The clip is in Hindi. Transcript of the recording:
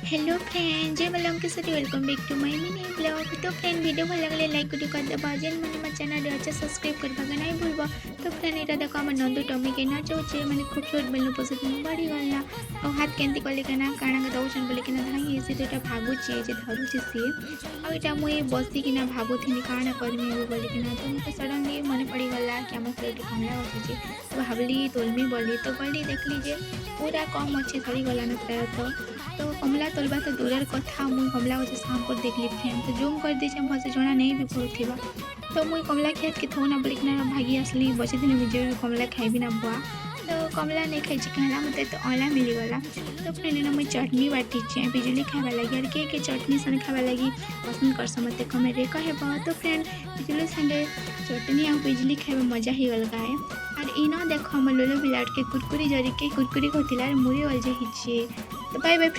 हेलो फ्रेंड, जय मलम के साथ welcome back to my mini blog. तो फ्रेंड वीडियो भल लगे लाइक कर देबा, जेन माने मोर चैनल अच्छा सब्सक्राइब करबा के नहीं भूलबा। तो फ्रेंड एटा देखो हमर नंदू टमी के ना चौचे माने खूबसूरत बेलनु पसंद में बढ़ी गला और हाथ केंती कले के ना काना के दउछन बोले के ना धाई से तो एटा भागु छी जे धरु छी से और एटा मुई बसी के ना भागु थिनी काना करमी बोले के ना तो मके सडनली मने पड़ी गला कि हमर फ्रेंड कमला होची जे तो भाबली तोलमी बोली तो गली देखली जे पूरा कम अच्छे सड़ी गला ना प्राय तो कमला तोलबा तो दूर कथा मुई कमला को शाम पर देखली फ्रेंड तो जूम कर दी भलसे जना नहीं भी पड़ुवा तो मुई कमला खेत के थोना बोलिकना भागी आसली बचे दिन मुझे भी कमला खाइबी ना बुआ तो कमला नहीं खाई कहला मत तो अला मिलीगला। तो फ्रेंड ना मुई चटनी बाटी बिजुली खावा लगी और के चटनी सन खावा लगी पसंद कर मत कमेंट कह। तो फ्रेंड बिजुली संगे चटनी और बिजुली खावा मजा ही अलग है। और इना देखो हम लोलो बिलाट के कुरकुरी जरी के कुरकुरी को मुरी अलजे हिचे। तो बाय बाय।